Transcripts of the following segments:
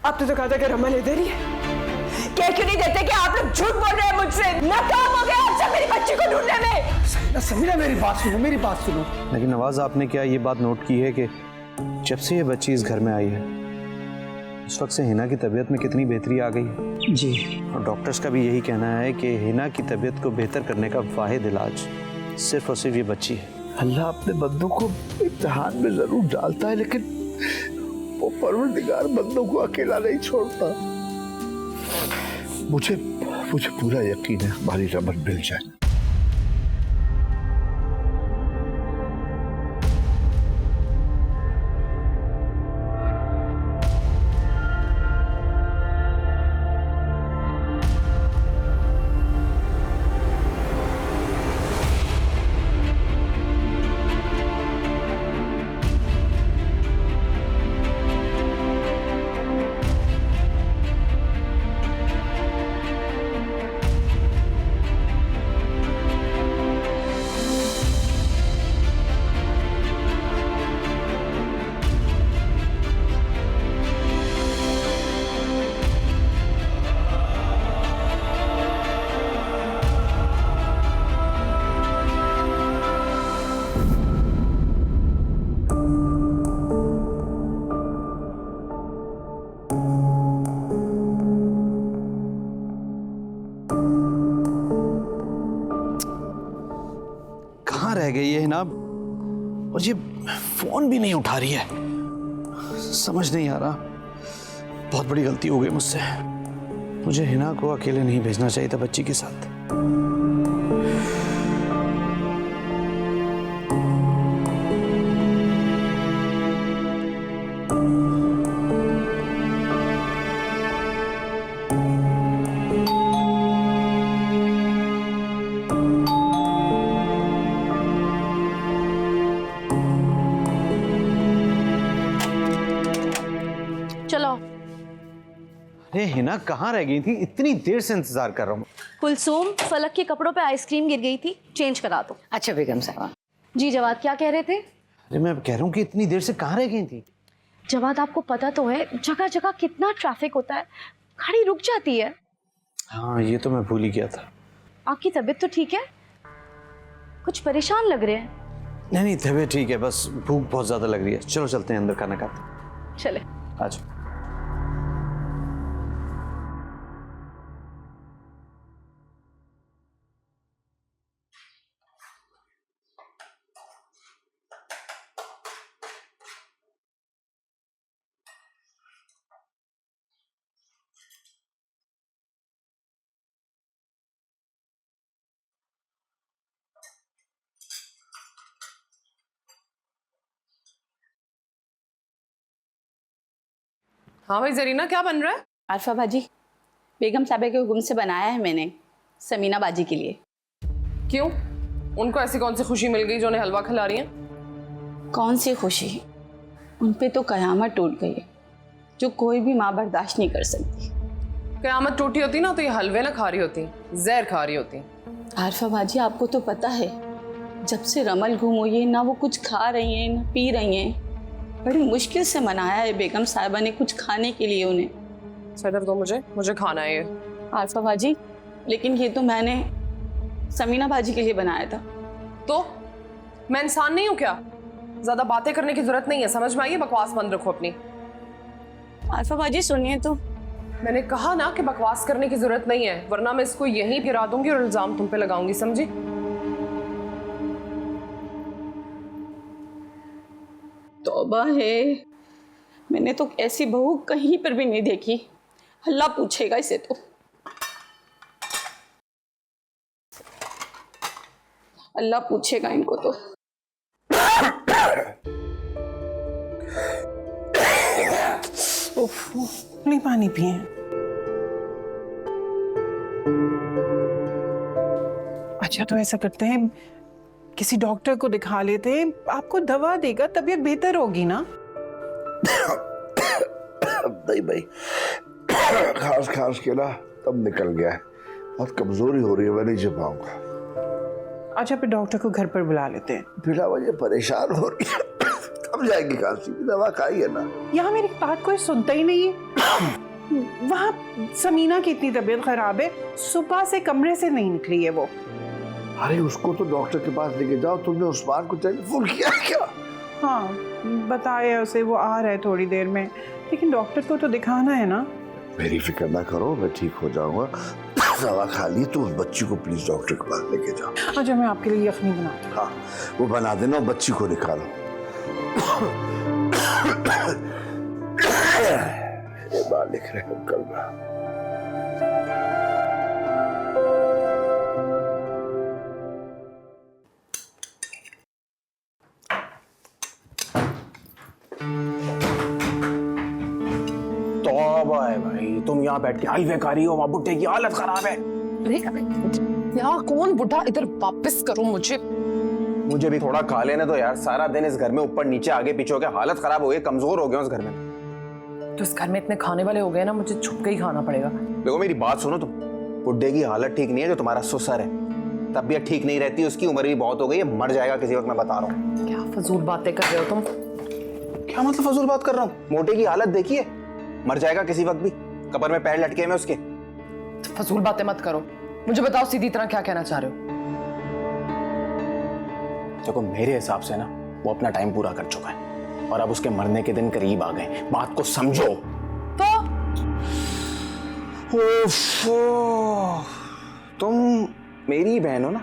आपने तो कहा था कि रमन इधर ही है। क्या क्यों नहीं देते कि आप लोग झूठ बोल रहे हैं मुझसे? नाकाम हो गए आप सब मेरी बच्ची को ढूंढने में। समीरा मेरी बात सुनो, मेरी बात सुनो। लेकिन नवाज, आपने क्या ये बात नोट की है कि जब से ये बच्ची इस घर में आई है उस वक्त से हिना की तबीयत में कितनी बेहतरी आ गई है? जी, और डॉक्टर्स का भी यही कहना है कि हिना की तबीयत को बेहतर करने का वाहिद इलाज सिर्फ और सिर्फ ये बच्ची है। अल्लाह अपने बंदों को इम्तिहान में जरूर डालता है, लेकिन वो परवरदिगार बंदों को अकेला नहीं छोड़ता। मुझे पूरा यकीन है हमारी रमन मिल जाए। रह गई है हिना, और ये फोन भी नहीं उठा रही है। समझ नहीं आ रहा, बहुत बड़ी गलती हो गई मुझसे। मुझे हिना को अकेले नहीं भेजना चाहिए था बच्ची के साथ। चलो। अरे हिना कहाँ रह गई थी? इतनी देर से इंतजार कर रहा हूँ। कुलसूम, फलक के कपड़ों पे आइसक्रीम गिर गई थी, चेंज करा दो। अच्छा बेगम साहब। जी जवाद, क्या कह रहे थे? अरे मैं कह रहा हूँ कि इतनी देर से कहाँ रह गई थी? जवाद, आपको पता तो है जगह जगह कितना ट्रैफिक होता है, गाड़ी रुक जाती है। हाँ, ये तो मैं भूल ही गया था। आपकी तबीयत तो ठीक है? कुछ परेशान लग रहे हैं। नहीं, तबीयत ठीक है, बस भूख बहुत ज्यादा लग रही है। चलो चलते हैं अंदर, खाना खाते। चले। आज हाँ भाई जरीना, क्या बन रहा है? आरफा बाजी, बेगम साहब के हुक्म से बनाया है मैंने समीना बाजी के लिए। क्यों? उनको ऐसी कौन सी खुशी मिल गई जो उन्हें हलवा खिला रही हैं? कौन सी खुशी? उन पे तो कयामत टूट गई है जो कोई भी माँ बर्दाश्त नहीं कर सकती। कयामत टूटी होती ना तो ये हलवे ना खा रही होती, जहर खा रही होती। आरफा बाजी, आपको तो पता है जब से रमल गुम हुई है, ना वो कुछ खा रही हैं ना पी रही हैं। बड़ी मुश्किल से मनाया है बेगम साहिबा ने कुछ खाने के लिए उन्हें। सदर दो मुझे खाना है ये। आरफा बाजी, लेकिन ये तो मैंने समीना बाजी के लिए बनाया था। तो मैं इंसान नहीं हूँ क्या? ज्यादा बातें करने की जरूरत नहीं है, समझ में आई? बकवास बंद रखो अपनी। आरफा बाजी सुनिए तो। मैंने कहा ना कि बकवास करने की जरूरत नहीं है, वरना मैं इसको यहीं गिरा दूंगी और इल्जाम तुम पे लगाऊंगी, समझी? तौबा है, मैंने तो ऐसी बहू कहीं पर भी नहीं देखी। अल्लाह पूछेगा इसे तो। अल्लाह पूछेगा इनको तो। नहीं पानी पिए। अच्छा तो ऐसा करते हैं, किसी डॉक्टर को दिखा लेते हैं, आपको दवा देगा, तबीयत बेहतर होगी ना। नहीं भाई, खास के ना तब निकल गया है, बहुत कमजोरी हो रही है, मैं नहीं जा पाऊंगा। अच्छा फिर डॉक्टर को घर पर बुला लेते हैं। बिना वजह परेशान हो रही है, कम कब जाएगी खांसी की दवा खाई है ना? यहाँ मेरी बात कोई सुनता ही नहीं है। वहाँ समीना की इतनी तबीयत खराब है, सुबह से कमरे से नहीं निकली है वो। अरे उसको तो डॉक्टर के पास लेके जाओ। तुमने उस्मान को टेलीफोन किया क्या? हाँ बताया उसे, वो आ रहा है थोड़ी देर में, लेकिन डॉक्टर को तो दिखाना है ना। मेरी फिक्र ना करो, मैं ठीक हो जाऊंगा। दवा खा ली तो उस बच्ची को प्लीज डॉक्टर के पास लेके जाओ। अच्छा मैं आपके लिए यखनी बनाती हूँ। हाँ वो बना देना, बच्ची को निकालो। ये बात लिख रहे हैं कल में। तौबा है भाई, तुम यहाँ बैठ के हलवे खा रही हो, वहाँ बुट्टे की हालत खराब है। यहाँ कौन बुढ़ा, इधर वापस करो मुझे। मुझे भी थोड़ा खा लेने दो यार, सारा दिन इस घर में ऊपर नीचे आगे पीछे हो गया, हालत खराब हो गई, कमजोर हो गया उस घर में। तो इस घर में इतने खाने वाले हो गए ना, मुझे छुप के ही खाना पड़ेगा। देखो मेरी बात सुनो तुम, बुड्ढे की हालत ठीक नहीं है, जो तुम्हारा ससुर है तबीयत ठीक नहीं रहती, उसकी उम्र भी बहुत हो गई है, मर जाएगा किसी वक्त, मैं बता रहा हूँ। क्या फजूल बातें कर रहे हो तुम? क्या मतलब फजूल बात कर रहा हूँ? मोटे की हालत देखिए, मर जाएगा किसी वक्त भी, कब्र में पैर लटके में उसके। तो फजूल बातें मत करो, मुझे बताओ सीधी तरह क्या कहना चाह रहे हो? देखो मेरे हिसाब से ना वो अपना टाइम पूरा कर चुका है और अब उसके मरने के दिन करीब आ गए, बात को समझो। तो तुम मेरी बहन हो ना,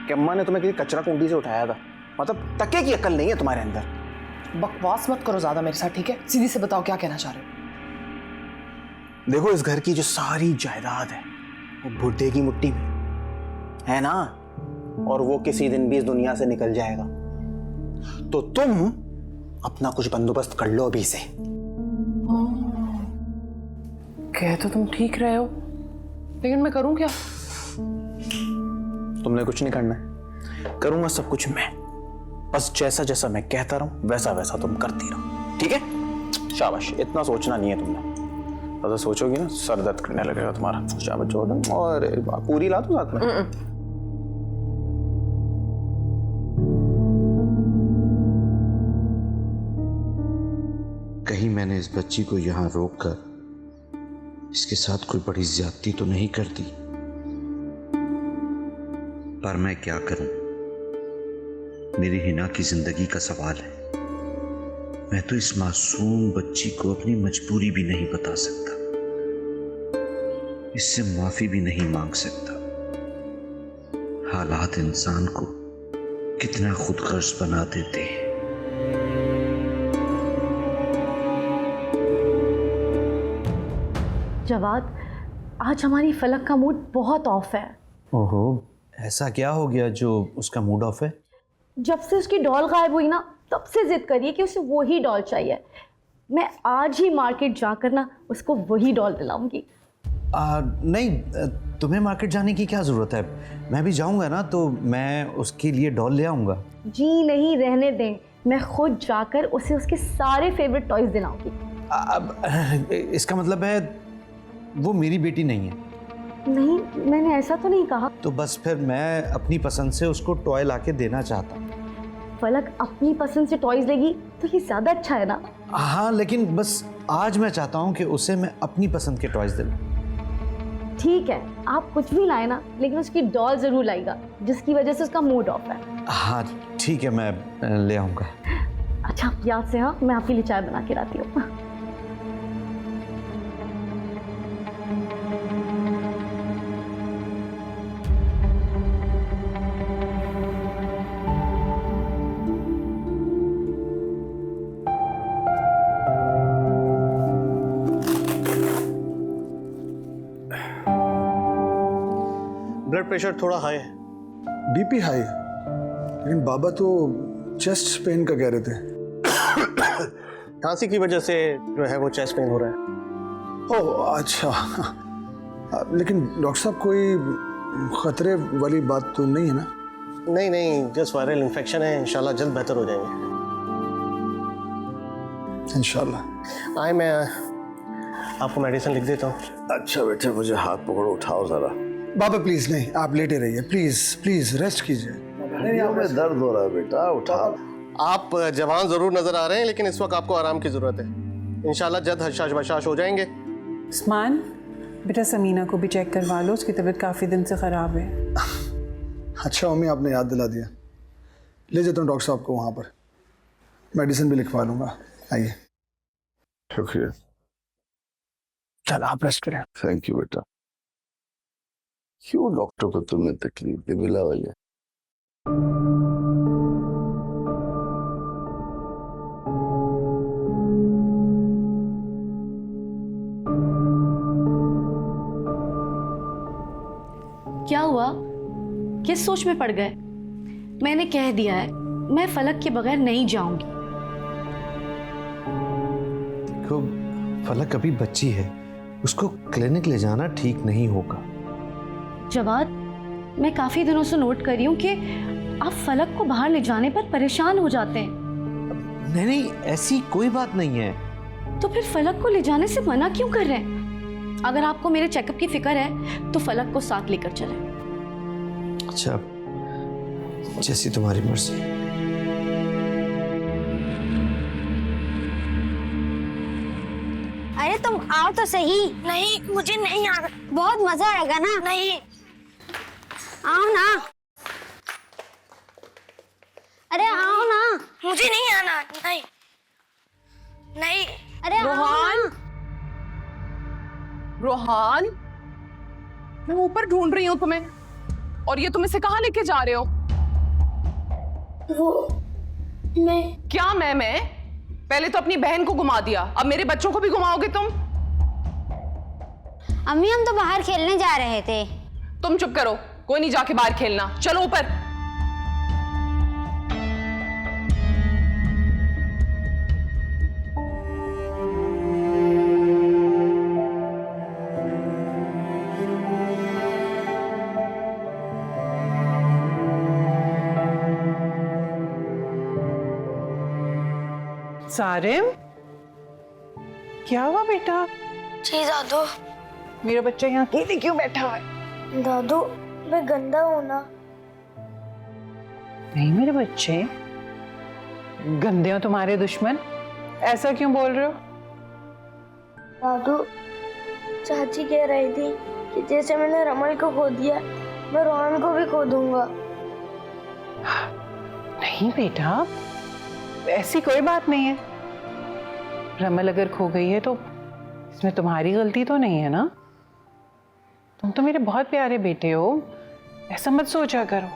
कि अम्मा ने तुम्हें किसी कचरा कुंडी से उठाया था, मतलब टके की अकल नहीं है तुम्हारे अंदर। बकवास मत करो ज्यादा मेरे साथ, ठीक है? सीधी से बताओ क्या कहना चाह रहे हो? देखो इस घर की जो सारी जायदाद है वो बुड्ढे की मुट्ठी में है ना, और वो किसी दिन भी इस दुनिया से निकल जाएगा, तो तुम अपना कुछ बंदोबस्त कर लो अभी से। कह तो तुम ठीक रहे हो, लेकिन मैं करूं क्या? तुमने कुछ नहीं करना है, करूंगा सब कुछ मैं, बस जैसा जैसा मैं कहता रहूं वैसा वैसा तुम करती रहो, ठीक है? शाबाश, इतना सोचना नहीं है तुमने, अगर सोचोगी ना सर दर्द करने लगेगा तुम्हारा। शाबाश जोड़, और पूरी ला दो साथ में। कहीं मैंने इस बच्ची को यहाँ रोककर इसके साथ कोई बड़ी ज्यादती तो नहीं कर दी, पर मैं क्या करूं, मेरी हिना की जिंदगी का सवाल है। मैं तो इस मासूम बच्ची को अपनी मजबूरी भी नहीं बता सकता, इससे माफी भी नहीं मांग सकता। हालात इंसान को कितना खुदगर्ज बना देते हैं। जवाद, आज हमारी फलक का मूड बहुत ऑफ है। ओहो, ऐसा क्या हो गया जो उसका मूड ऑफ है? जब से उसकी डॉल गायब हुई ना, तब से जिद करी है कि उसे वही डॉल चाहिए। मैं आज ही मार्केट जाकर ना उसको वही डॉल दिलाऊंगी। नहीं, तुम्हें मार्केट जाने की क्या ज़रूरत है? मैं भी जाऊंगा ना, तो मैं उसके लिए डॉल ले आऊँगा। जी नहीं, रहने दें, मैं खुद जाकर उसे उसके सारे फेवरेट टॉयज दिलाऊंगी। अब इसका मतलब है वो मेरी बेटी नहीं है? नहीं, मैंने ऐसा तो नहीं कहा। तो बस फिर मैं अपनी पसंद से उसको टॉय लाके देना चाहता हूँ। फलक अपनी पसंद से टॉयज लेगी तो ये ज़्यादा अच्छा है ना? हाँ, लेकिन बस आज मैं चाहता हूँ कि उसे मैं अपनी पसंद के टॉयज दिलाऊं। ठीक है, आप कुछ भी लाए ना, लेकिन उसकी डॉल ज़रूर लाएगा, जिसकी वजह से उसका मूड ऑफ है। हाँ ठीक है, मैं ले आऊँगा। अच्छा याद से, हाँ, मैं आपके लिए चाय बना के लाती हूँ। ब्लड प्रेशर थोड़ा हाई है। बीपी हाई है, लेकिन बाबा तो चेस्ट पेन का कह रहे थे। खांसी की वजह से जो है वो चेस्ट पेन हो रहा है। ओह अच्छा, लेकिन डॉक्टर साहब कोई खतरे वाली बात तो नहीं है ना? नहीं नहीं, जस्ट वायरल इन्फेक्शन है, इंशाल्लाह जल्द बेहतर हो जाएंगे। इंशाल्लाह। आए, मैं आपको मेडिसिन लिख देता हूँ। अच्छा बेटे, मुझे हाथ पकड़ो, उठाओ जरा। बाबा प्लीज नहीं, आप लेटे रहिए, प्लीज प्लीज रेस्ट कीजिए। में दर्द हो रहा है बेटा, उठा। आप जवान जरूर नजर आ रहे हैं, लेकिन इस वक्त आपको आराम की जरूरत है। इंशाल्लाह जल्द हशाश बशाश हो जाएंगे। उस्मान, बेटा समीना को भी चेक करवा लो, उसकी तबीयत काफ़ी दिन से ख़राब है। अच्छा मम्मी, आपने याद दिला दिया। ले जाता हूँ डॉक्टर साहब को वहाँ पर, मेडिसिन भी लिखवा लूँगा। आइए। शुक्रिया। चल आप रेस्ट करें। थैंक यू बेटा। क्यों डॉक्टर को तुमने तकलीफ दी बिला वजह? क्या हुआ? किस सोच में पड़ गए? मैंने कह दिया है मैं फलक के बगैर नहीं जाऊंगी। देखो फलक अभी बच्ची है, उसको क्लिनिक ले जाना ठीक नहीं होगा। जवाद, मैं काफी दिनों से नोट कर रही हूँ कि आप फलक को बाहर ले जाने पर परेशान हो जाते हैं। नहीं नहीं, ऐसी कोई बात नहीं है। तो फिर फलक को ले जाने से मना क्यों कर रहे हैं? अगर आपको मेरे चेकअप की फिक्र है तो फलक को साथ लेकर चलें। अच्छा, जैसी तुम्हारी मर्जी। अरे तुम आओ तो सही। नहीं मुझे नहीं आना, बहुत मजा आएगा ना। नहीं आओ ना। अरे आओ ना। मुझे नहीं आना। नहीं नहीं। अरे रोहान, रोहान, मैं ऊपर ढूंढ रही हूँ तुम्हें, और ये तुम इसे कहाँ लेके जा रहे हो? वो मैं क्या मैं पहले तो अपनी बहन को घुमा दिया, अब मेरे बच्चों को भी घुमाओगे तुम? अम्मी हम तो बाहर खेलने जा रहे थे। तुम चुप करो, कोई नहीं जाके बाहर खेलना, चलो ऊपर। सारिम, क्या हुआ बेटा? जी दादू। मेरा बच्चा यहाँ अकेले क्यों बैठा है? दादू मैं गंदा हूँ ना। नहीं मेरे बच्चे, गंदे हो तुम्हारे दुश्मन, ऐसा क्यों बोल रहे हो? दादू चाची कह रही थी कि जैसे मैंने रमल को खो दिया मैं रोहन को भी खो दूंगा। नहीं बेटा, ऐसी कोई बात नहीं है। रमल अगर खो गई है तो इसमें तुम्हारी गलती तो नहीं है ना? तुम तो मेरे बहुत प्यारे बेटे हो, ऐसा मत सोचा करो।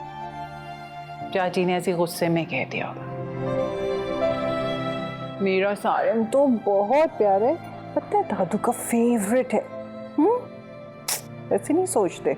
चाची ने ऐसे गुस्से में कह दिया होगा। मेरा सारिम तो बहुत प्यारा है, पता है दादू का फेवरेट है। ऐसे नहीं सोचते।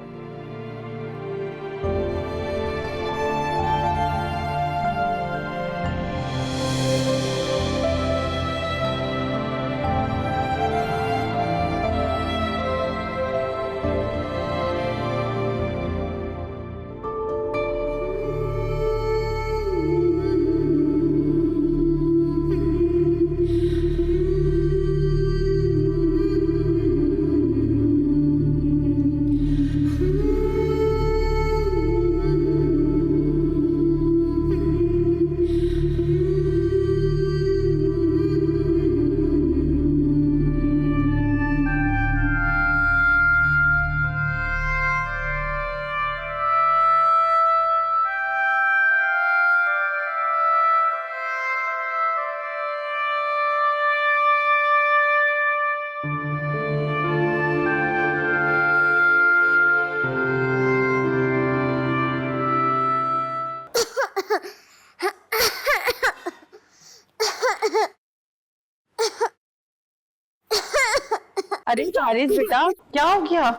अरे तारिस बेटा, क्या हो गया?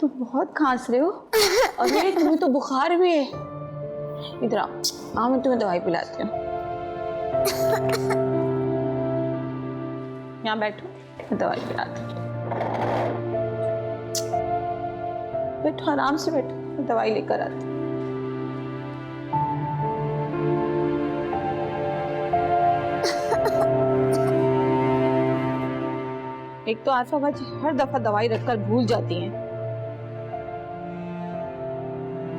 तुम बहुत खांस रहे हो और मेरे तुम्हें तो बुखार भी है। इधर आओ, मैं तुम्हें दवाई पिलाती हूँ। यहाँ बैठो, मैं दवाई पिलाती हूँ। बैठो, आराम से बैठो, मैं दवाई लेकर आती हूँ। एक तो आशा भाजी हर दफा दवाई रखकर भूल जाती हैं।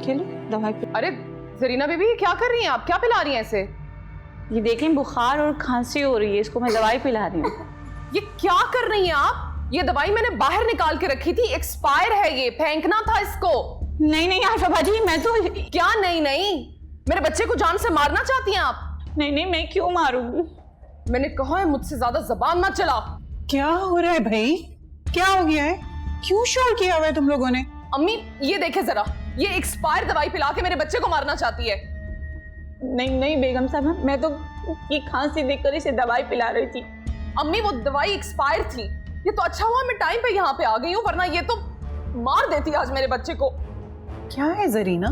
चलो दवाई। अरे जरीना बेबी, क्या कर रही हैं आप? क्या पिला रही हैं इसे? ये देखें बुखार और खांसी हो रही है, इसको मैं दवाई पिला रही हूँ। ये क्या कर रही हैं आप? ये दवाई मैंने बाहर निकाल के रखी थी, एक्सपायर है, ये फेंकना था इसको। नहीं नहीं आशा बाजी, मैं तो क्या नहीं नहीं? मेरे बच्चे को जान से मारना चाहती हैं आप? नहीं नहीं, मैं क्यों मारूंगी? मैंने कहा है मुझसे ज्यादा जबान मत चला। क्या हो रहा है भाई? क्या हो गया है? क्यों शोर किया हुआ है तुम लोगों ने? अम्मी ये देखे जरा, ये एक्सपायर दवाई पिला के मेरे बच्चे को मारना चाहती है। नहीं नहीं बेगम साहब, मैं तो ये खांसी देखकर इसे दवाई पिला रही थी। अम्मी वो दवाई एक्सपायर थी। ये तो अच्छा हुआ मैं टाइम पे यहाँ पे आ गई हूँ, वरना ये तो मार देती आज मेरे बच्चे को। क्या है जरीना,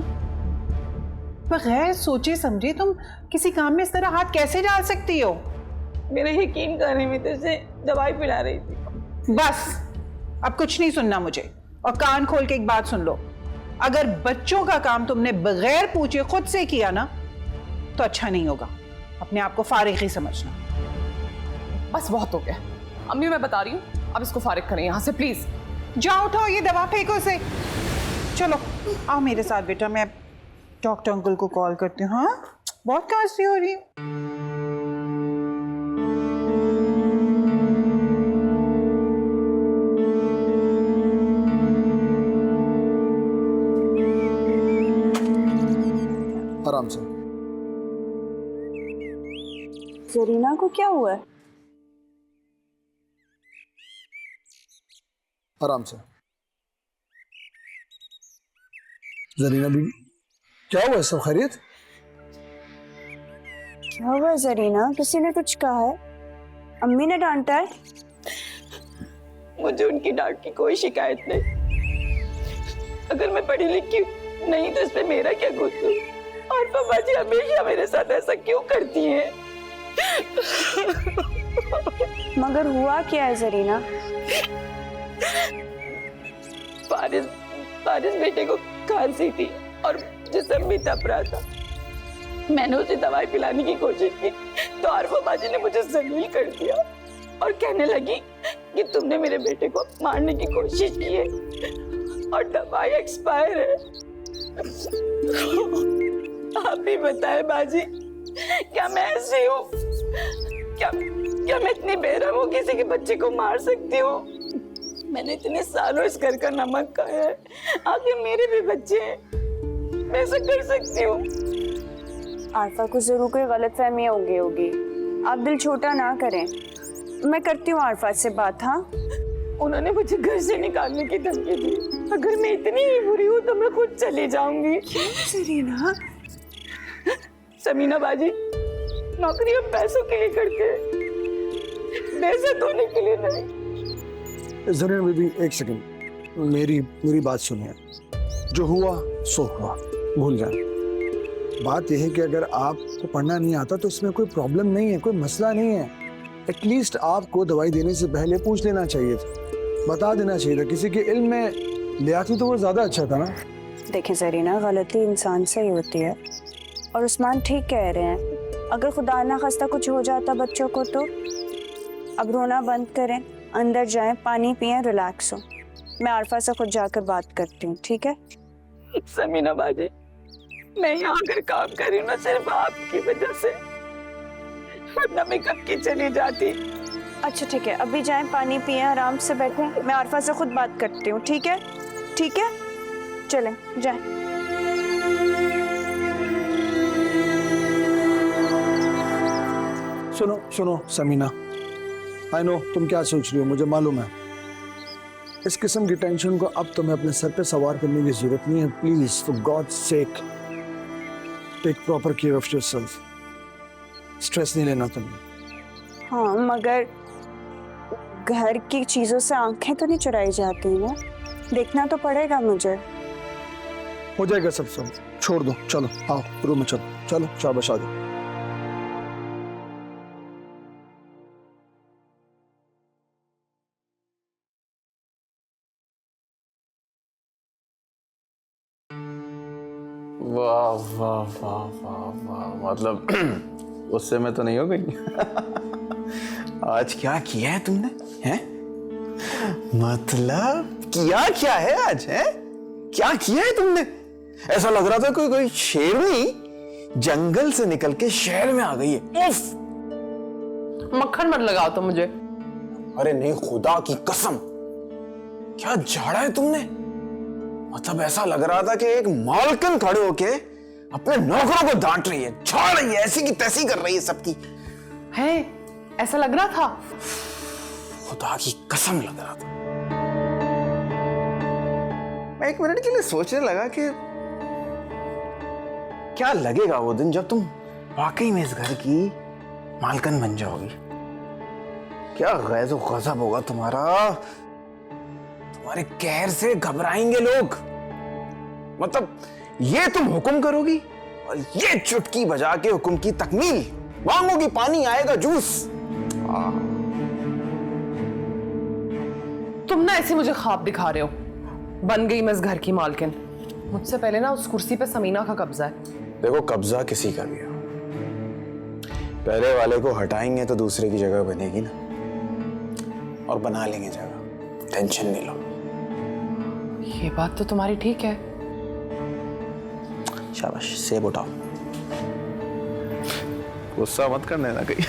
बगैर सोचे समझे तुम किसी काम में इस तरह हाथ कैसे डाल सकती हो? मेरे यकीन करने में तो इसे दवाई पिला रही थी। बस अब कुछ नहीं सुनना मुझे, और कान खोल के एक बात सुन लो, अगर बच्चों का काम तुमने बगैर पूछे खुद से किया ना तो अच्छा नहीं होगा। अपने आप को फारिग ही समझना। बस बहुत हो गया अम्मी, मैं बता रही हूँ, अब इसको फारिग करें यहाँ से प्लीज। जाओ उठाओ ये दवा, फेंको से। चलो आओ मेरे साथ बेटा, मैं डॉक्टर अंकल को कॉल करती हूँ। हाँ बहुत खांसी हो रही है। आराम से। जरीना को क्या हुआ है? आराम से। जरीना बीबी, क्या हुआ? सब खैरियत? क्या हुआ जरीना? किसी ने कुछ कहा है? अम्मी ने डांटा है? मुझे उनकी डांट की कोई शिकायत नहीं। अगर मैं पढ़ी लिखी नहीं तो इसमें मेरा क्या कसूर? और पापा जी हमेशा मेरे साथ ऐसा क्यों करती हैं? मगर हुआ क्या है जरीना? फारिस बेटे को खांसी थी और जिस्म भी तप रहा था। मैंने उसे दवाई पिलाने की कोशिश की तो आरफा बाजी ने मुझे जलील कर दिया और कहने लगी कि तुमने मेरे बेटे को मारने की कोशिश की है और दवाई एक्सपायर है। आप भी बताएं बाजी, क्या मैं ऐसी हूँ? क्या मैं इतनी बेरहम हूँ किसी के बच्चे को मार सकती हूँ? मैंने इतने सालों इस घर का नमक खाया है, आखिर मेरे भी बच्चे हैं, मैं ऐसा कर सकती हूँ? आरफा को जरूर कोई गलतफहमी होगी। आप दिल छोटा ना करें, मैं करती हूँ आरफा से बात। हाँ, उन्होंने मुझे घर से निकालने की धमकी दी। अगर मैं इतनी ही बुरी हूँ तो मैं खुद चली जाऊंगी। जरीना, समीना बाजी, नौकरी हम पैसों के लिए करते हैं, बेइज्जत होने के लिए नहीं। जरीना बीबी एक सेकंड, मेरी बात सुनिए। जो हुआ सो हुआ, भूल जाए। बात यह है कि अगर आपको पढ़ना नहीं आता तो इसमें कोई प्रॉब्लम नहीं है, कोई मसला नहीं है। एटलीस्ट आपको दवाई देने से पहले पूछ लेना चाहिए था, बता देना चाहिए था। किसी के इल्म में ले आती तो वो ज्यादा अच्छा था ना। देखिए जरीना, गलती इंसान से ही होती है और उस्मान ठीक कह रहे हैं। अगर खुदा ना खास्ता कुछ हो जाता बच्चों को तो अब रोना बंद करें, अंदर जाएं, पानी पिएं, रिलैक्स हो। मैं आरफा से खुद जाकर बात करती हूँ, ठीक है? समीना बाजी, मैं यहाँ आकर काम कर रही हूँ ना सिर्फ आपकी वजह से, वरना मैं कब की चली जाती। अच्छा ठीक है, अभी जाएं, पानी पिएं, आराम से बैठें। मैं आरफा से खुद बात करती हूँ, ठीक है? ठीक है, चलें जाएं। सुनो समीना, आई नो तुम क्या सोच रही हो, मुझे मालूम है। इस किस्म की टेंशन को अब तुम्हें अपने सर पे सवार करने की जरूरत नहीं है। Please, for God sake, take proper care of yourself. Stress नहीं लेना तुम्हें। हाँ, मगर घर की चीजों से आंखें तो नहीं चुराई जाती ना, देखना तो पड़ेगा मुझे। हो जाएगा सब, छोड़ दो, चलो आओ रूम में, चलो शाबाश आ जाओ। वाह वाह वाह वाह वाह, मतलब उससे मैं तो नहीं हो गई। आज क्या किया है तुमने? हैं? मतलब किया क्या है आज? है क्या किया है तुमने? ऐसा लग रहा था कोई शेरनी जंगल से निकल के शहर में आ गई है। उफ! मक्खन मत लगाओ तो मुझे। अरे नहीं, खुदा की कसम, क्या झाड़ा है तुमने। मतलब ऐसा लग रहा था कि एक मालकिन खड़े होके अपने नौकरों को डांट रही है, झाड़ रही है, ऐसी की तैसी कर रही है सबकी। है, ऐसा लग रहा था। खुदा की कसम लग रहा था। मैं एक मिनट के लिए सोचने लगा कि क्या लगेगा वो दिन जब तुम वाकई में इस घर की मालकिन बन जाओगी। क्या गैज़ो गज़ब होगा तुम्हारा। तुम्हारे कहर से घबराएंगे लोग। मतलब ये तुम हुक्म करोगी और ये चुटकी बजा के हुक्म की तकमील, मांगोगी पानी आएगा जूस। तुम ना ऐसे मुझे ख्वाब दिखा रहे हो। बन गई मैं इस घर की मालकिन। मुझसे पहले ना उस कुर्सी पे समीना का कब्जा है। देखो, कब्जा किसी का भी हो, पहले वाले को हटाएंगे तो दूसरे की जगह बनेगी ना, और बना लेंगे जगह, टेंशन नहीं लो। ये बात तो तुम्हारी ठीक है। शाबाश, सेब उठाओ। गुस्सा मत करने ना कहीं।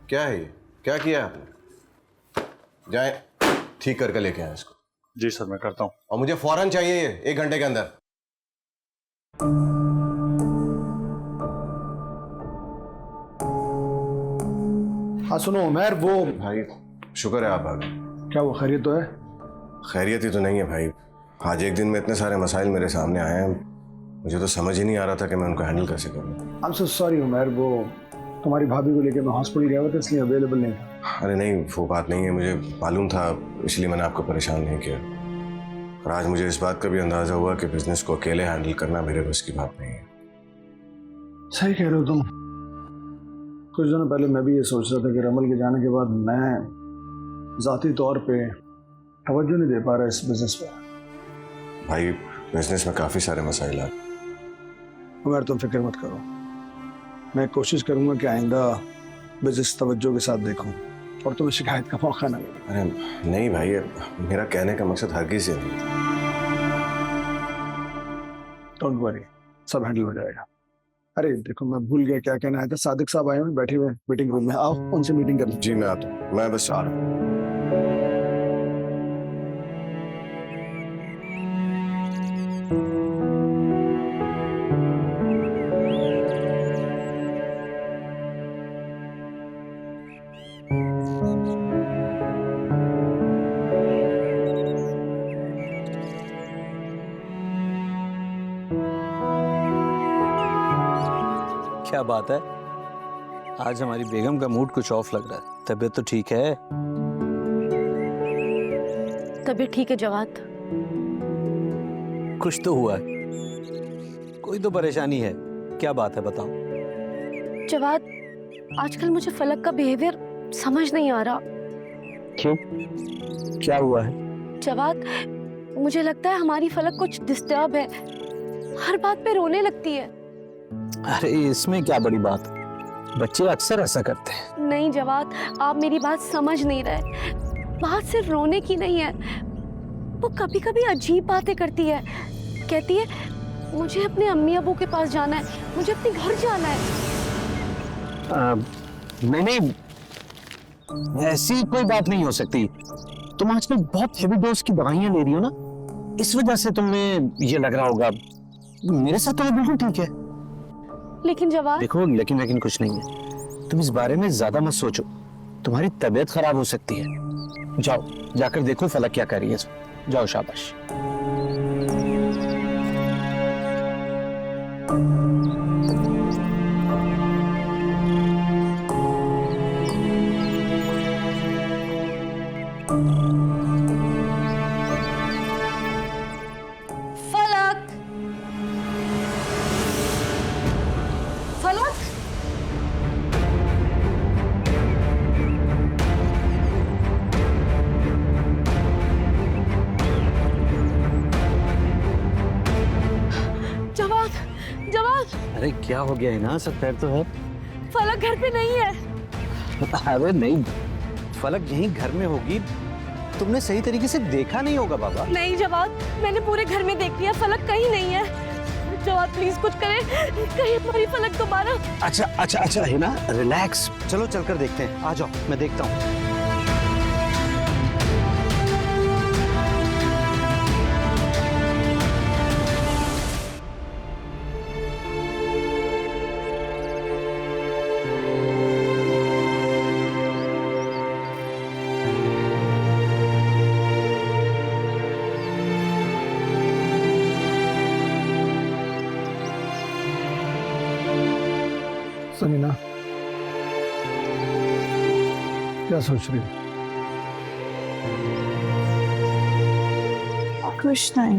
क्या है ये? क्या किया आपने? जाए ठीक करके लेके आए इसको। जी सर, मैं करता हूँ। और मुझे फौरन चाहिए ये 1 घंटे के अंदर। हाँ सुनो उमर, वो भाई शुक्र है आप आ गए। क्या वो खैरियत तो है? खैरियत ही तो नहीं है भाई। आज एक दिन में इतने सारे मसाइल मेरे सामने आए हैं, मुझे तो समझ ही नहीं आ रहा था कि मैं उनको हैंडल कैसे करूँ। I am so sorry Umar, वो तुम्हारी भाभी को लेकर मैं हॉस्पिटल गया हुआ था, इसलिए अवेलेबल नहीं था। अरे नहीं, वो बात नहीं है, मुझे मालूम था, इसलिए मैंने आपको परेशान नहीं किया। और आज मुझे इस बात का भी अंदाजा हुआ कि बिजनेस को अकेले हैंडल करना मेरे बस की बात नहीं है। सही कह रहे हो तुम। कुछ दिनों पहले मैं भी ये सोच रहा था कि रमल के जाने के बाद मैं ज़ाती तौर पे तवज्जो नहीं दे पा रहा इस बिजनेस पे। भाई बिजनेस में काफ़ी सारे मसाइल आ। उमर तुम फिक्र मत करो, मैं कोशिश करूंगा कि आइंदा बिजनेस तवज्जो के साथ देखूं और तुम्हें शिकायत का मौका ना मिले। अरे नहीं भाई, मेरा कहने का मकसद हरगिज़ ये नहीं था। डोंट वरी, सब हैंडल हो जाएगा। अरे देखो, मैं भूल गया क्या कहना है था। सादिक साहब आए हुए बैठे हुए मीटिंग रूम में, आओ उनसे मीटिंग कर लीजिए। जी मैं आता हूँ, मैं बस आ रहा हूँ। क्या बात है, आज हमारी बेगम का मूड कुछ ऑफ लग रहा है। तबीयत तो ठीक है? तबीयत ठीक है जवाद। कुछ तो हुआ है, कोई तो परेशानी है। क्या बात है, बताओ। जवाद, आजकल मुझे फलक का बिहेवियर समझ नहीं आ रहा। क्यों, क्या हुआ है? जवाद, मुझे लगता है हमारी फलक कुछ डिस्टर्ब है, हर बात पे रोने लगती है। अरे इसमें क्या बड़ी बात, बच्चे अक्सर ऐसा करते हैं। नहीं जवाद, आप मेरी बात समझ नहीं रहे। बात सिर्फ रोने की नहीं है, वो कभी कभी अजीब बातें करती है। कहती है मुझे अपने अम्मी अबू के पास जाना है, मुझे अपने घर जाना है। नहीं, ऐसी कोई बात नहीं हो सकती। तुम आजकल बहुत हेवी डोज की दवाइयां ले रही हो ना, इस वजह से तुम्हें ये लग रहा होगा। मेरे साथ तो बिल्कुल ठीक है। लेकिन जवाब, देखो लेकिन कुछ नहीं है। तुम इस बारे में ज्यादा मत सोचो, तुम्हारी तबीयत खराब हो सकती है। जाओ, जाकर देखो फलक क्या कर रही है। जाओ, शाबाश। फलक, फलक, जवाब, जवाब, अरे क्या हो गया है ना, सब खैर तो है? फलक घर पे नहीं है। अरे नहीं, फलक यहीं घर में होगी, तुमने सही तरीके से देखा नहीं होगा बाबा। नहीं जवाब, मैंने पूरे घर में देख लिया, फलक कहीं नहीं है। जवाब प्लीज कुछ करें, कहीं हमारी फलक दोबारा। अच्छा है ना, रिलैक्स, चलो चलकर देखते हैं। आ जाओ, मैं देखता हूँ। समीना, क्या सोच रही हो? कुछ नहीं।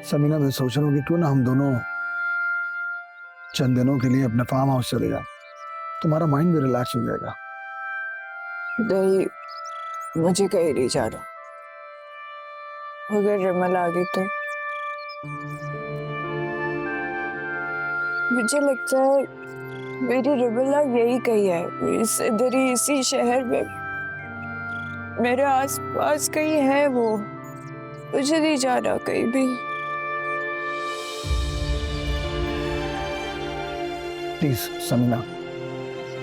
समीना, मैं सोच रहा हूँ कि क्यों ना हम दोनों चंद दिनों के लिए अपने फार्म हाउस चले जाएं। तुम्हारा माइंड भी रिलैक्स हो जाएगा। नहीं, मुझे कहीं नहीं जाना। अगर रमल आ गई तो मुझे लगता है मेरी रमला यही कहीं है, इधर ही इसी शहर में, मेरे आसपास कहीं है वो। मुझे नहीं जाना कहीं भी। प्लीज समीना,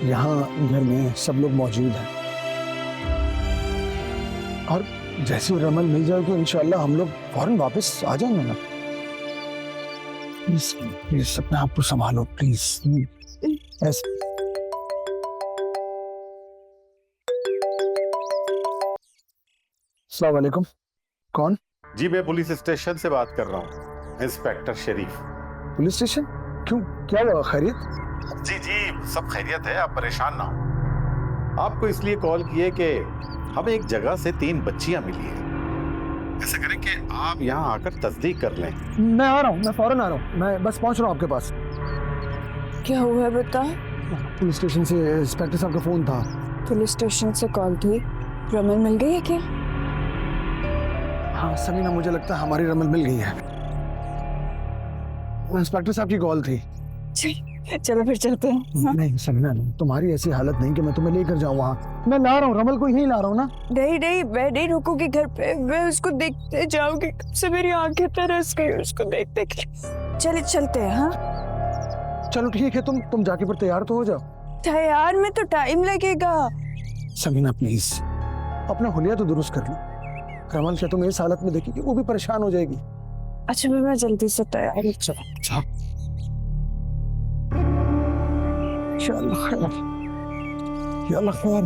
यहाँ घर में सब लोग मौजूद हैं और जैसे रमल मिल जाए तो इंशाल्लाह हम लोग फौरन वापस आ जाएंगे ना। प्लीज प्लीज अपने आप को संभालो प्लीज। ऐसे अस्सलाम वालेकुम। कौन? जी मैं पुलिस स्टेशन से बात कर रहा हूँ, इंस्पेक्टर शरीफ। Police station? क्यों, क्या हुआ? खैरियत? जी जी सब खैरियत है, आप परेशान ना हो। आपको इसलिए कॉल किए कि हमें एक जगह से 3 बच्चियां मिली है। ऐसा करें कि आप यहाँ आकर तस्दीक कर लें। मैं आ रहा हूँ, मैं फौरन आ रहा हूँ, मैं बस पहुँच रहा हूँ आपके पास। क्या हुआ है बता। पुलिस स्टेशन से इंस्पेक्टर साहब का फोन था। पुलिस स्टेशन से कॉल थी, रमल मिल गई है क्या? हाँ समीना, मुझे लगता है हमारी रमल मिल गई है। इंस्पेक्टर साहब की कॉल थी। चलो फिर चलते हैं। हाँ? नहीं समीना, नहीं, तुम्हारी ऐसी हालत नहीं कि मैं तुम्हें लेकर जाऊँ वहाँ। मैं ला रहा हूँ, रमल को यहीं ला रहा हूँ ना। नहीं नहीं, मैं नहीं रुकूंगी घर पे, मैं उसको देखते जाऊंगी। कब से मेरी आंखें तरस गई उसको देखते के। चले चलते हैं। हाँ चलो ठीक है, तुम जाके फिर तैयार तो हो जाओ। तैयार में तो टाइम लगेगा। समीना प्लीज अपना हुलिया तो दुरुस्त कर लो। रमल क्या तुम इस हालत में देखेगी, वो भी परेशान हो जाएगी। अच्छा मैं जल्दी से तैयार। चलो Ya Allah khair. Ya Allah khair.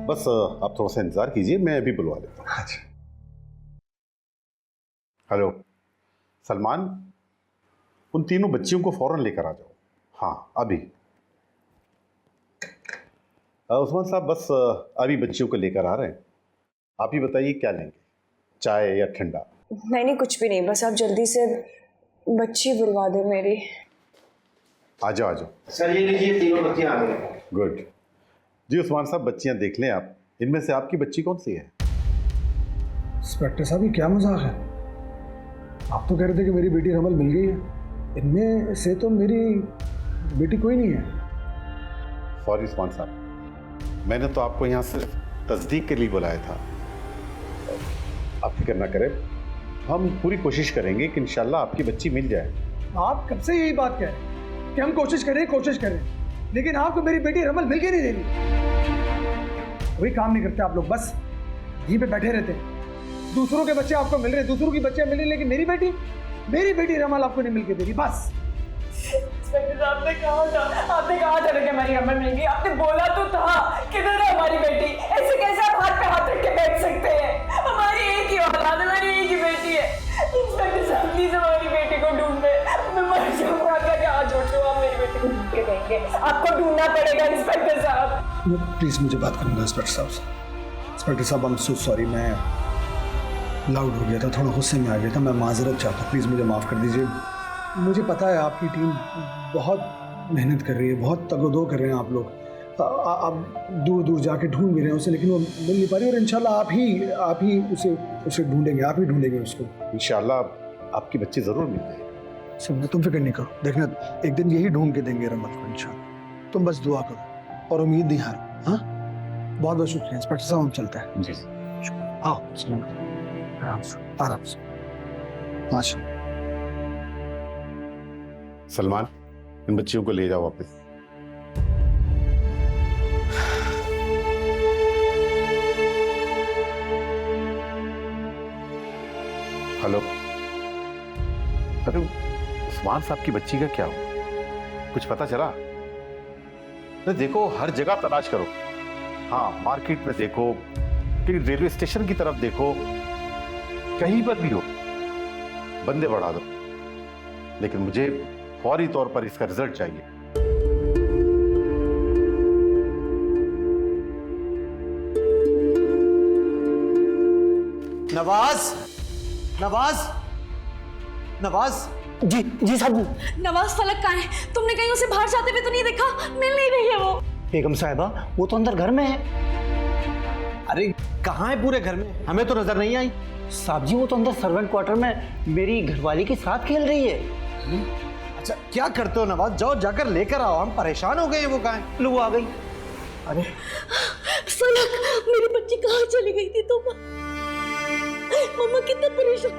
बस आप थोड़ा सा इंतजार कीजिए, मैं अभी बुलवा लेता हूँ। अच्छा। हेलो सलमान, उन 3 बच्चियों को फौरन लेकर आ जाओ। हाँ अभी। उस्मान साहब बस अभी बच्चियों को लेकर आ रहे हैं। आप ही बताइए क्या लेंगे, चाय या ठंडा? नहीं कुछ भी नहीं, बस आप जल्दी से बच्ची बुलवा दे मेरी। आ जाओ सर ये लीजिए, 3 बच्चियां आ गई। गुड जी उस्मान साहब, बच्चियां देख लें आप। इनमें से आपकी बच्ची कौन सी है? इंस्पेक्टर साहब ये क्या मजाक है? आप तो कह रहे थे कि मेरी बेटी रमल मिल गई है, इनमें से तो मेरी बेटी कोई नहीं है। सॉरी उस्मान साहब, मैंने तो आपको यहाँ सिर्फ तस्दीक के लिए बुलाया था। आप फिक्र ना करें, हम पूरी कोशिश करेंगे कि इंशाल्लाह आपकी बच्ची मिल जाए। आप कब से यही बात कह रहे हैं कि हम कोशिश करें, लेकिन आपको मेरी बेटी रमल मिल के नहीं दे रही। कोई काम नहीं करते आप लोग, बस यहीं पे बैठे रहते हैं। दूसरों के बच्चे आपको मिल रहे, दूसरों की बच्चियां मिल रही, लेकिन मेरी बेटी रमल आपको नहीं मिल के दे रही। बस आपने कहा था कि हमारी रमल मिल गई, आपने बोला तो था। किधर है हमारी बेटी? ऐसे कैसे आप हाथ पे हाथ रख के बैठ सकते हैं? हमारी एक ही औलाद, हमारी एक ही बेटी है। इंस्पेक्टर साहब प्लीज हमारी बेटी को ढूंढ ले, मैं मर जाऊंगा। क्या हाथ जोड़ दो, आप मेरी बेटी को ढूंढ के देंगे। आपको ढूंढना पड़ेगा इंस्पेक्टर साहब। प्लीज मुझे बात करूंगा इंस्पेक्टर साहब से। इंस्पेक्टर साहब आई एम सो सॉरी, मैं लाउड हो गया था, थोड़ा गुस्से में आ गया था, मैं माजरत चाहता हूँ, प्लीज मुझे माफ कर दीजिए। मुझे पता है आपकी टीम बहुत मेहनत कर रही है, बहुत तगोदो कर रहे हैं आप लोग, आप दूर दूर जाके ढूंढ भी रहे हैं उसे, लेकिन वो मिल नहीं पा रही, और इंशाल्लाह आप ही उसे ढूंढेंगे, आप ही ढूंढेंगे उसको। इंशाल्लाह आपकी बच्ची जरूर मिल जाएगी। समझा, तुम फिक्र नहीं करो, देखना एक दिन यही ढूंढ के देंगे रमल को इंशाल्लाह। तुम बस दुआ करो और उम्मीद नहीं हारो। हाँ, बहुत बहुत शुक्रिया इंस्पेक्टर साहब, हम चलते हैं। जी आओ, आराम से। माशा। सलमान, इन बच्चियों को ले जाओ वापस। हेलो, अरे उस्मान साहब की बच्ची का क्या हुआ, कुछ पता चला? अरे देखो, हर जगह तलाश करो। हाँ, मार्केट में देखो, फिर रेलवे स्टेशन की तरफ देखो, कहीं पर भी हो, बंदे बढ़ा दो, लेकिन मुझे फौरी तौर पर इसका रिजल्ट चाहिए। नवाज, नवाज, नवाज। जी साहब। नवाज फलक कहाँ है? तुमने कहीं उसे बाहर जाते हुए तो नहीं देखा? मिल नहीं रही है वो। बेगम साहिबा, वो तो अंदर घर में है। अरे कहाँ है पूरे घर में? हमें तो नजर नहीं आई। साहब जी, वो तो अंदर सर्वेंट क्वार्टर में मेरी घरवाली के साथ खेल रही है। अच्छा, क्या करते हो नवाज? जाओ जाकर लेकर आओ, हम परेशान हो गए हैं। वो कहाँ है? लो, आ गई। अरे फलक, मेरी बच्ची कहाँ चली गई थी तुम? मम्मा कितना परेशान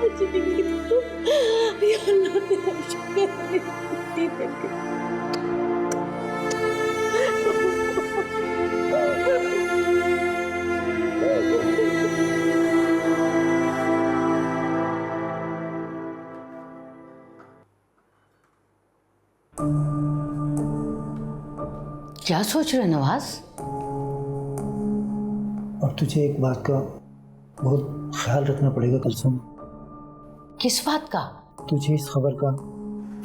चली गई थी तुम। या अल्लाह तेरा शुक्र है, मेरी बच्ची मिल गई। क्या सोच रहे नवाज? अब तुझे एक बात का बहुत ख्याल रखना पड़ेगा कुलसुम। किस बात का? तुझे इस खबर का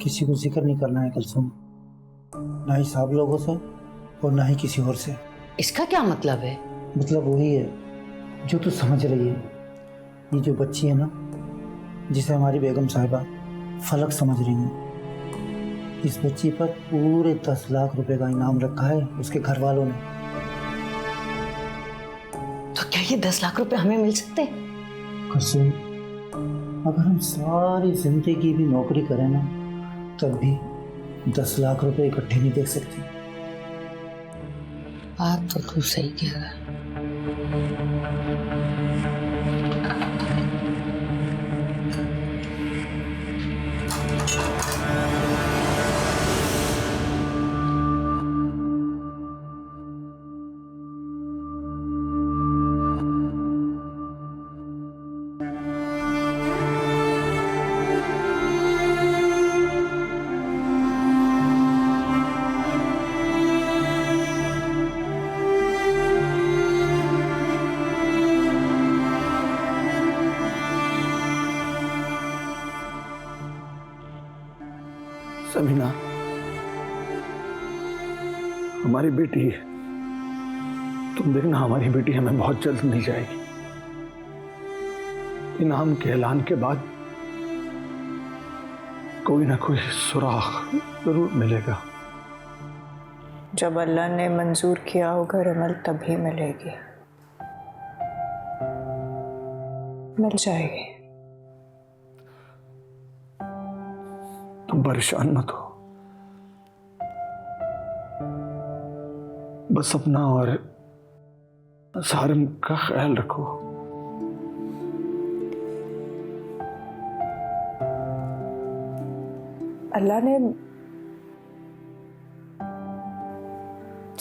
किसी को जिक्र नहीं करना है कुलसुम, ना ही साहब लोगों से और ना ही किसी और से। इसका क्या मतलब है? मतलब वही है जो तू समझ रही है। ये जो बच्ची है ना, जिसे हमारी बेगम साहिबा फलक समझ रही है, इस बच्ची पर पूरे 10 लाख रुपए का इनाम रखा है उसके घर वालों ने। तो क्या ये 10 लाख रुपए हमें मिल सकते हैं? कुलसुम, अगर हम सारी जिंदगी भी नौकरी करें ना, तब भी 10 लाख रुपए इकट्ठे नहीं देख सकते। बात तो तू सही कह रहा है। समीना, हमारी बेटी, तुम देखना हमारी बेटी हमें बहुत जल्द मिल जाएगी। इनाम के ऐलान के बाद कोई ना कोई सुराग जरूर मिलेगा। जब अल्लाह ने मंजूर किया होगा रमल, तभी मिलेगी, मिल जाएगी। तुम परेशान मत हो, बस अपना और सारिम का ख्याल रखो। अल्लाह ने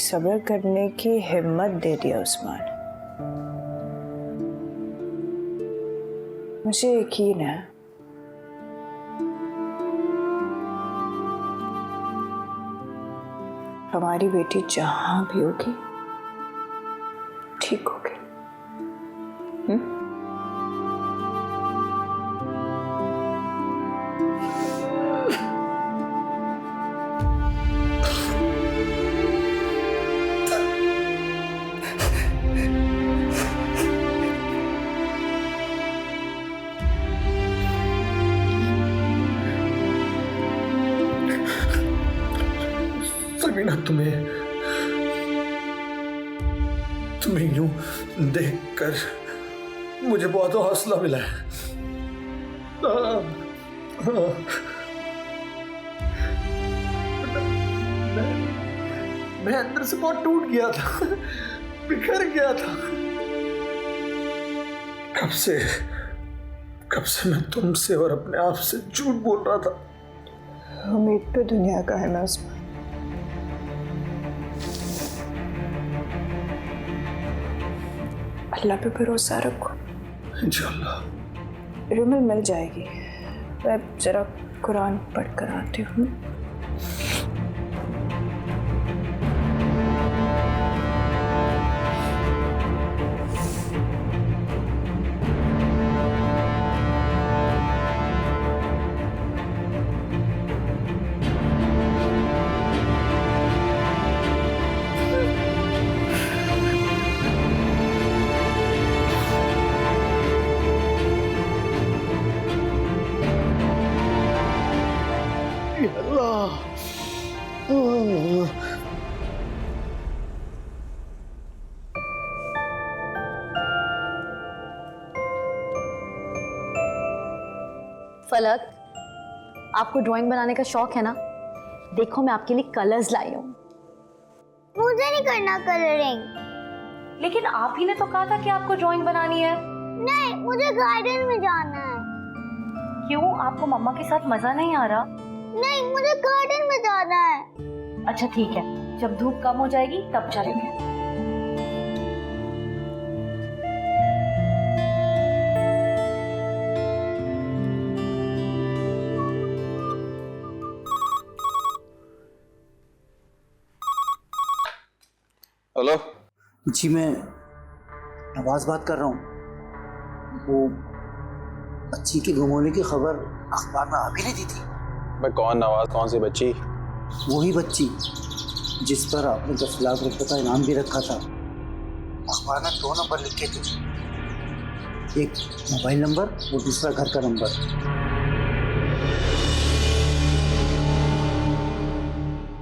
सब्र करने की हिम्मत दे दिया उस्मान। मुझे यकीन है हमारी बेटी जहां भी होगी ठीक होगी। समीना, तुम्हें तुम्हें यूं देखकर मुझे बहुत हौसला मिला है। मैं अंदर से बहुत टूट गया था, बिखर गया था। कब से मैं तुमसे और अपने आप से झूठ बोल रहा था। उम्मीद पे दुनिया का है ना उस्मान। अल्लाह पे भरोसा रखो, इंशाल्लाह रुमल मिल जाएगी। मैं जरा कुरान पढ़ कर आती हूँ। फलक, आपको ड्राइंग बनाने का शौक है ना? देखो मैं आपके लिए कलर्स लाई हूँ। मुझे नहीं करना कलरिंग। लेकिन आप ही ने तो कहा था कि आपको ड्राइंग बनानी है। नहीं, मुझे गार्डन में जाना है। क्यों, आपको मम्मा के साथ मजा नहीं आ रहा? नहीं, मुझे गार्डन में जाना है। अच्छा ठीक है, जब धूप कम हो जाएगी तब चलेंगे। हेलो जी, मैं नवाज बात कर रहा हूँ। वो बच्ची के गुम होने की खबर अखबार में आप ही ने दी थी। मैं कौन नवाज, कौन सी बच्ची? वही बच्ची जिस पर आपने 10 लाख रुपए का इनाम भी रखा था। अखबार में 2 नंबर लिखे थे, एक मोबाइल नंबर और दूसरा घर का नंबर।